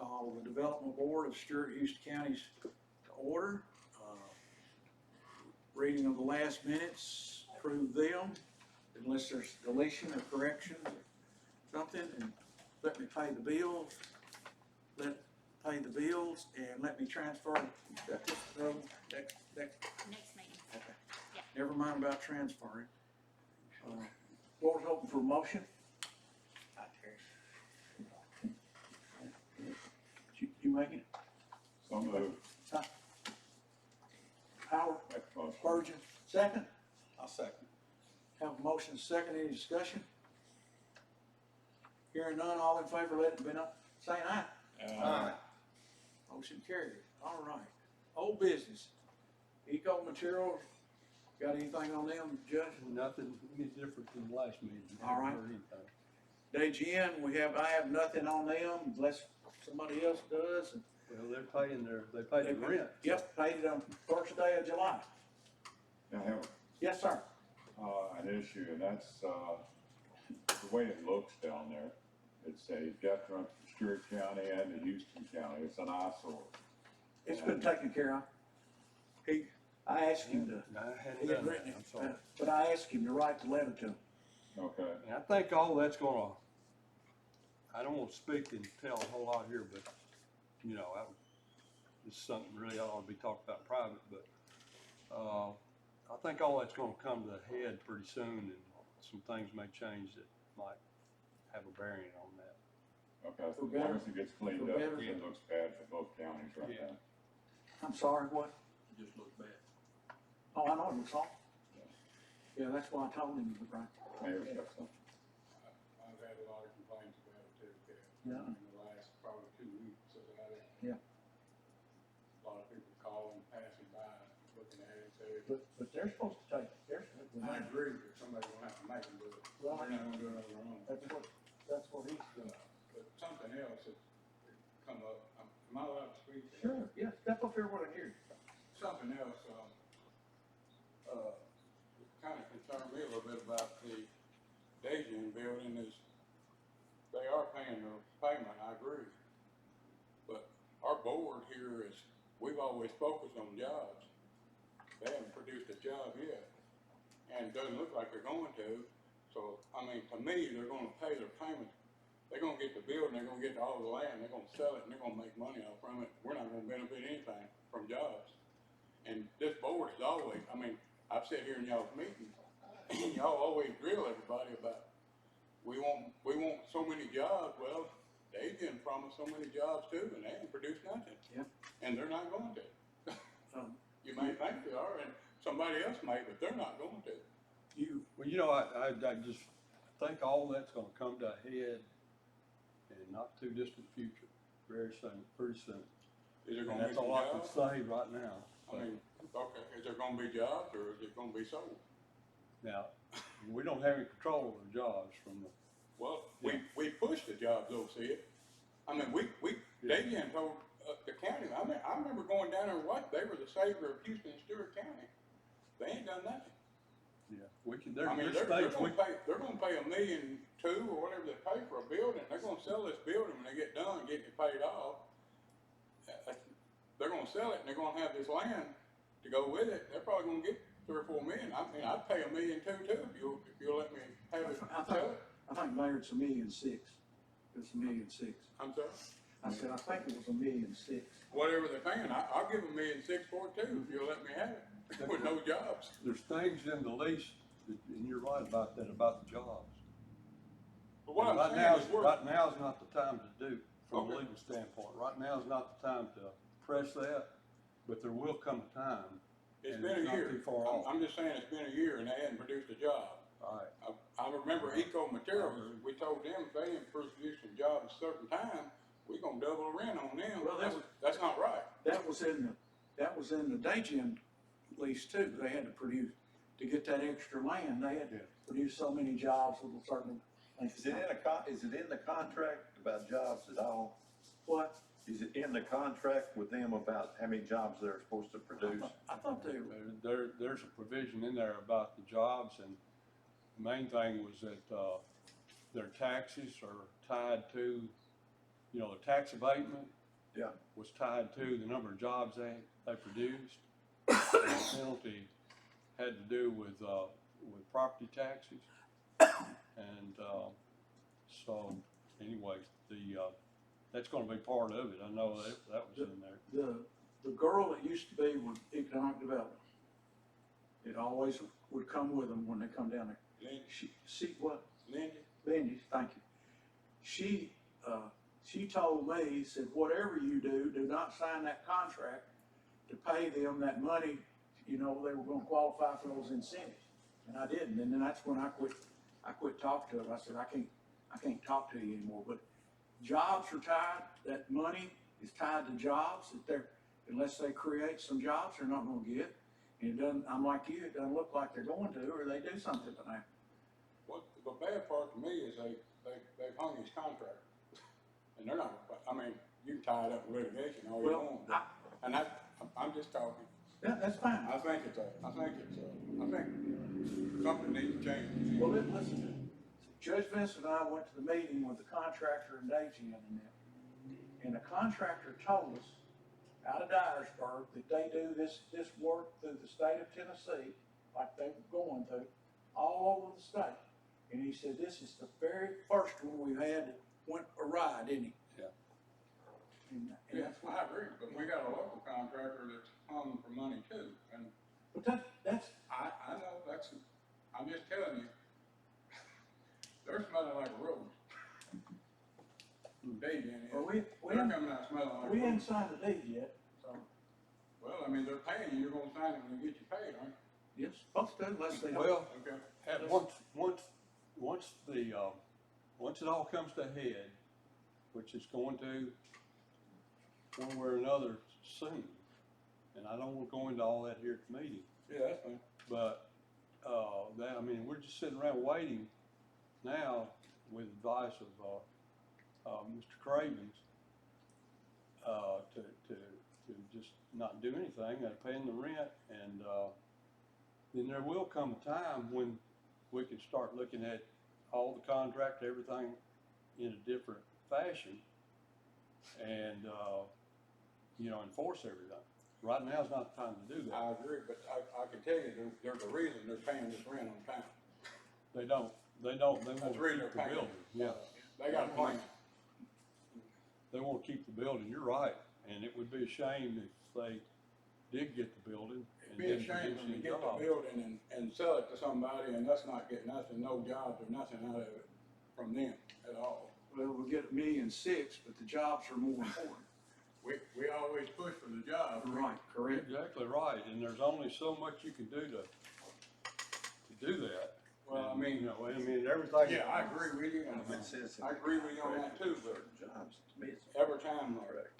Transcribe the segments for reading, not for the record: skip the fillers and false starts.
Call the Development Board of Stewart-Houston County's to order. Reading of the last minutes, approve them unless there's deletion or correction or something, and let me pay the bills. Pay the bills and let me transfer that next meeting. okay. Yeah. Never mind about transferring. Board's open for motion. You make it? So moved. Howard, Make a motion. Spurgeon, second. I'll second. Have a motion second, any discussion? Hearing none, all in favor, let it be known, saying aye. Aye. Motion carried. All right. Old business. Eco materials, got anything on them, Judge? Nothing any different than last meeting. All right. Haven't heard anything. DGN, I have nothing on them unless somebody else does. Well, they paid the rent. Yep, paid it on first day of July. I have, Yes, sir. an issue, and that's, the way it looks down there. It's a death run for Stewart County and the Houston County. It's an eyesore. It's been taken care of. I asked him to, No, I hadn't he done had that, written it, I'm sorry. but I asked him to write the letter to him. Okay. And I think all that's gonna, I don't wanna speak and tell a whole lot here, but, you know, it's something really ought to be talked about private, but, I think all that's gonna come to a head pretty soon, and some things may change that might have a bearing on that. Okay, so For as long better. as it gets cleaned For up, better. it looks bad for both counties right Yeah. now. I'm sorry, what? It just looks bad. Oh, I know, it was all. Yeah, that's why I told him, right? Mayor's got something. I've had a lot of complaints about it too, Ted. Yeah. In the last probably 2 weeks about it. Yeah. A lot of people calling, passing by, looking at it, say, But they're supposed to take, I agree, but somebody's gonna have to make them do it. They're Right. not gonna do it on their own. that's what he's doing. But something else has come up, am I allowed to speak? Sure, yeah, step up here where I hear you. Something else, kind of concerned me a little bit about the Dajian building is, they are paying their payment, I agree. But our board here is, we've always focused on jobs. They haven't produced a job yet, and it doesn't look like they're going to. So, I mean, to me, they're gonna pay their payment. They're gonna get the building, they're gonna get all the land, they're gonna sell it, and they're gonna make money off from it. We're not gonna benefit anything from jobs. And this board is always, I mean, I've sat here in y'all's meetings, and y'all always drill everybody about, we want so many jobs. Well, they didn't promise so many jobs too, and they ain't produced nothing. Yeah. And they're not going to. You may think they are, and somebody else may, but they're not going to. Well, you know, I just think all that's gonna come to a head in not too distant future, very soon, pretty soon. Is there And gonna be that's some all I can jobs? say right now. I mean, okay, is there gonna be jobs, or is it gonna be sold? Now, we don't have any control over the jobs from the, Well, Yeah. we pushed the jobs though, see it? I mean, they didn't told the county, I remember going down there and watching, they were the savior of Houston and Stewart County. They ain't done nothing. yeah, we can, I mean, there's they're states, we, gonna pay $1.2 million or whatever they pay for a building. They're gonna sell this building when they get done, getting it paid off. They're gonna sell it and they're gonna have this land to go with it. They're probably gonna get 3 or 4 million. I mean, I'd pay $1.2 million too, if you'll let me have it, sell it. I think Mayor, it's $1.6 million. It's $1.6 million. I'm sorry. I said, I think it was $1.6 million. Whatever they're paying, I'll give $1.6 million for it too, if you'll let me have it, with no jobs. there's things in the lease, and you're right about that, about the jobs. But what And I'm saying is right now is not the time to do, from Okay. a legal standpoint. Right now is not the time to press that, but there will come a time. it's and been it's a not year. too far off. I'm just saying it's been a year and they hadn't produced a job. All right, I remember Eco Materials, we told them if they didn't produce some jobs at a certain time, we're gonna double the rent on them. Well, That's not right. That was in the Dajian lease too. They had to produce, to get that extra land, they had to Yeah. produce so many jobs with a certain. Is it in the contract about jobs at all? What? Is it in the contract with them about how many jobs they're supposed to produce? I thought they were. there's a provision in there about the jobs, and the main thing was that, their taxes are tied to you know, the tax abatement. Yeah. Was tied to the number of jobs they produced. And the penalty had to do with property taxes. And, so anyway, that's gonna be part of it. I know that was in there. The girl that used to be with economic development, it always would come with them when they come down there. Lindy, She what? Lindy, Lindy, thank you. She told me, said, whatever you do not sign that contract to pay them that money, you know, they were gonna qualify for those incentives. And I didn't, and then that's when I quit talking to her. I said, I can't talk to you anymore, but jobs are tied, that money is tied to jobs, unless they create some jobs, they're not gonna get. And it doesn't, I'm like you, it doesn't look like they're going to, or they do something tonight. what, the bad part to me is they've hung his contract. And they're not, I mean, you can tie it up with litigation all you Well, want, but, and I'm just talking. Yeah, that's fine. I think something needs to change. Well, listen, Judge Vincent and I went to the meeting with the contractor and Daisy and them. And the contractor told us out of Dyersburg that they do this work through the state of Tennessee, like they were going to, all over the state. And he said, this is the very first one we've had that went awry, didn't he? Yeah. And Yeah, that's what, I agree, but we got a local contractor that's hung for money too, and but that's, I know I'm just telling you, they're smelling like a rose. They did, well, they're coming out smelling like a we rose. ain't signed the deed yet, so, Well, I mean, they're paying you, you're gonna sign it when they get you paid, aren't you? yes, supposed to, unless they don't. Well, Okay. once it all comes to a head, which it's going to one way or another soon, and I don't want to go into all that here at the meeting, Yeah, that's fine. but, I mean, we're just sitting around waiting now with advice of, Mr. Cravens, to just not do anything, paying the rent, and, then there will come a time when we can start looking at all the contract, everything in a different fashion, and, you know, enforce everything. Right now is not the time to do that. I agree, but I can tell you, there's a reason they're paying this rent on time. They don't, they want to That's the reason keep the they're paying. building, yeah. They got a plan. They want to keep the building, you're right, and it would be a shame if they did get the building It'd and be a didn't shame produce when we any get the jobs. building and sell it to somebody and us not get nothing, no jobs or nothing out of it from them at all. Well, we'll get $1.6 million, but the jobs are more important. We always push for the job. Right, correct. Exactly right, and there's only so much you can do to do that. Well, I And, mean, you know, everything. yeah, I agree with you, and It says in I agree with you on that too, but certain jobs, to me, it's every time, correct.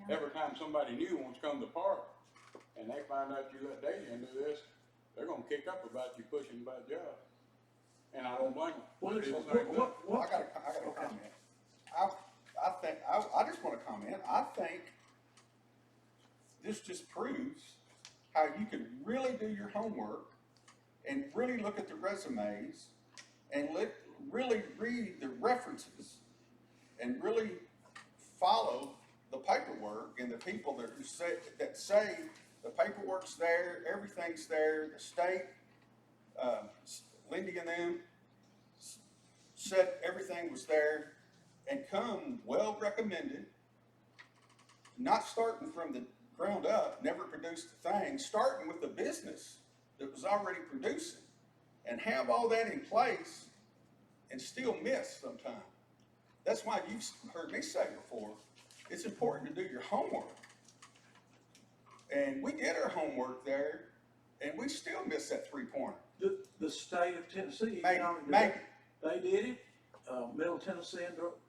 every time somebody new wants to come to the park and they find out you let Daisy into this, they're gonna kick up about you pushing about jobs. And I don't blame them. Well, It's the same thing. I got a comment. I just want to comment. I think this just proves how you can really do your homework and really look at the resumes and really read the references and really follow the paperwork and the people that say the paperwork's there, everything's there, the state, Lindy and them said everything was there and come well recommended, not starting from the ground up, never produced a thing, starting with the business that was already producing and have all that in place and still miss sometimes. That's why you've heard me say before, it's important to do your homework. And we did our homework there and we still missed that 3-pointer. The state of Tennessee, Maybe, Economic maybe. Development, they did it. Middle Tennessee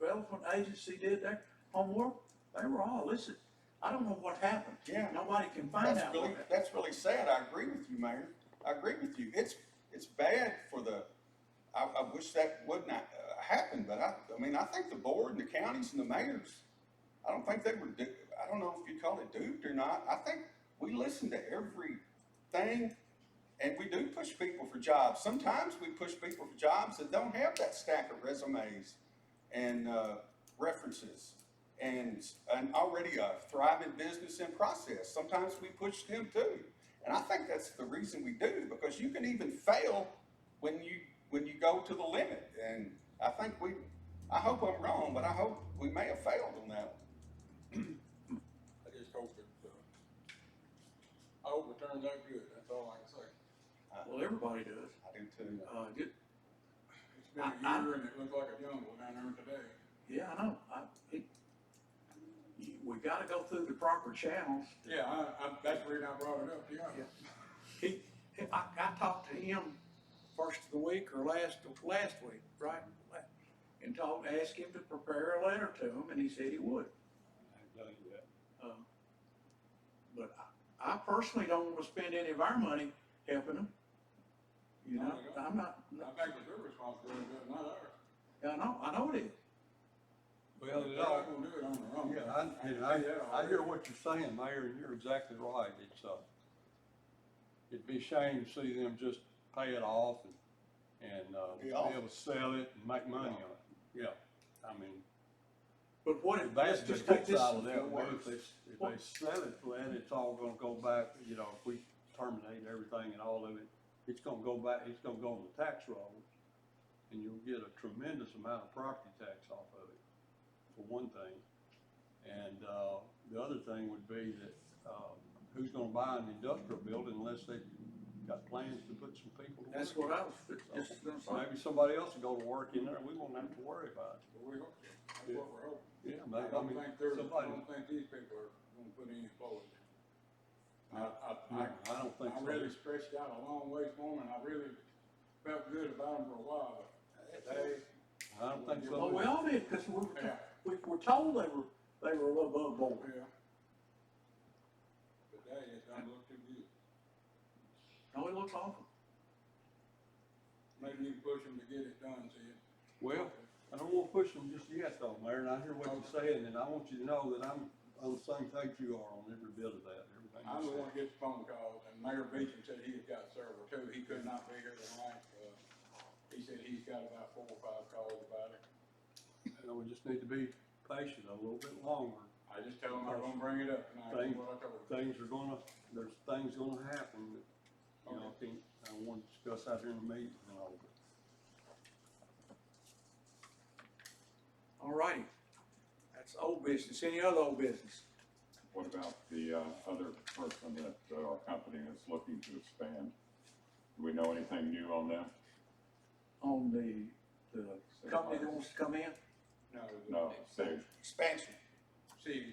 Development Agency did their homework. They were all listed. I don't know what happened. Yeah. Nobody can find out what happened. That's really sad. I agree with you, Mayor. I agree with you. It's bad for I wish that would not happen, but I mean, I think the board and the counties and the mayors, I don't think they were, I don't know if you call it duped or not. I think we listen to everything and we do push people for jobs. Sometimes we push people for jobs that don't have that stack of resumes and references. and already a thriving business in process. Sometimes we push them too. And I think that's the reason we do, because you can even fail when you go to the limit. And I think I hope I'm wrong, but I hope we may have failed on that one. I just hope I hope it turns out good, that's all I can say. Well, everybody does. I do too. It's been a year and it looks like a jungle down there today. Yeah, I know. We gotta go through the proper channels. Yeah, that's the reason I brought it up, yeah. I talked to him first of the week or last week, right? And asked him to prepare a letter to him, and he said he would. But I personally don't want to spend any of our money helping them. You know, I'm not. I think it's their responsibility, but not ours. I know it is. Well, They're not gonna do it on their own. Yeah, I hear what you're saying, Mayor, and you're exactly right. It'd be a shame to see them just pay it off and be able to sell it and make money on it. Yeah, I mean, But what if, that's let's the just take good this. side of that way. If they sell it, then it's all gonna go back, you know, if we terminate everything and all of it, it's gonna go back, it's gonna go on the tax rolls. And you'll get a tremendous amount of property tax off of it, for one thing. And, the other thing would be that, who's gonna buy an industrial building unless they got plans to put some people to work? That's what I was just gonna say. Maybe somebody else will go to work in there, we won't have to worry about it. But we hope so, that's what we're hoping. Yeah, I maybe, I don't mean, think somebody, I don't think these people are gonna put any employees in. I don't think I so. really stretched out a long ways for them, and I really felt good about them for a while, but today, I don't think Well, so. we all did, because yeah, we were told they were a little above board. yeah. Today, it doesn't look too good. No, it looks awful. Maybe you can push them to get it done, see it. Well, I don't wanna push them just yet though, Mayor, and I hear what you're saying, and I want you to know that I'm on the same page you are on every bit of that, everything I'm you the one said. that gets phone calls, and Mayor Beecham said he had got several too. He could not be here tonight. He said he's got about 4 or 5 calls about it. And we just need to be patient a little bit longer. I just tell him I'm gonna bring it up tonight, that's what I told him. There's things gonna happen that, you know, I want to discuss out here in the meeting and all, but All righty. That's old business. Any other old business? What about the, other person that, our company is looking to expand? Do we know anything new on them? On the company that wants to come in? No, Sage. Expansion. See,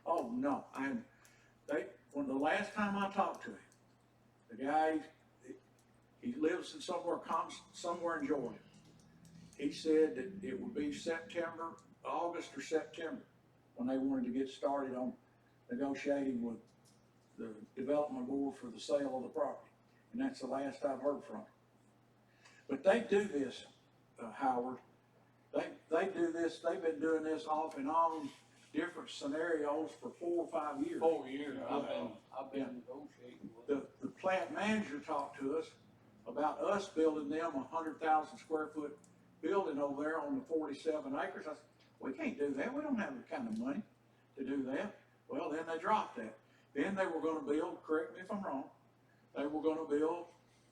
Oh, no, when the last time I talked to him, the guy, he lives in somewhere in Georgia. He said that it would be August or September, when they wanted to get started on negotiating with the development board for the sale of the property. And that's the last I've heard from him. But they do this, Howard, they do this, they've been doing this off and on, different scenarios for 4 or 5 years. 4 years, I've been negotiating with the plant manager talked to us about us building them 100,000 square foot building over there on the 47 acres. I said, we can't do that, we don't have the kind of money to do that. Well, then they dropped that. Then they were gonna build, correct me if I'm wrong, they were gonna build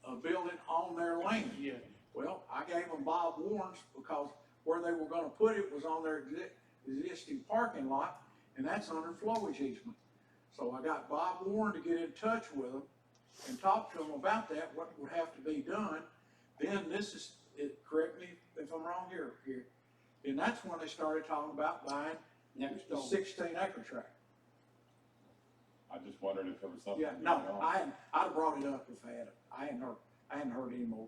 a building on their land. Yeah. Well, I gave them Bob Warren's because where they were gonna put it was on their existing parking lot, and that's under flowage easement. So I got Bob Warren to get in touch with them and talk to them about that, what would have to be done. Then correct me if I'm wrong here. And that's when they started talking about buying the 16-acre tract. I just wondered if there was something. Yeah, no, I'd have brought it up if I hadn't heard any more.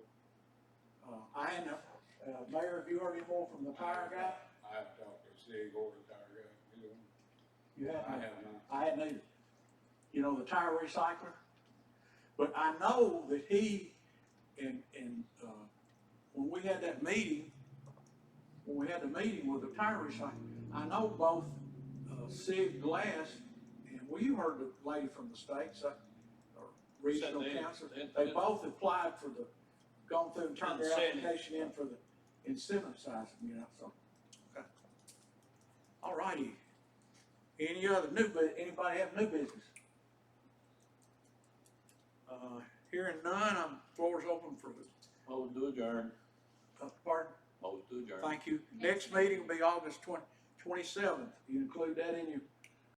Mayor, have you heard any more from the tire guy? I haven't talked to Sig or the tire guy, You I haven't? have not. I hadn't either. You know, the tire recycler? But I know that he, when we had that meeting, with the tire recycler, I know both, Sig Glass, and you heard the lady from the States, or regional council, they both applied for gone through and turned their application in for the incentive sizing, you know, so. Okay. All righty. Any other anybody have new business? Hearing none, floor is open for, Motion to adjourn. pardon? Motion to adjourn. Thank you. Next meeting will be August 27th. You include that in your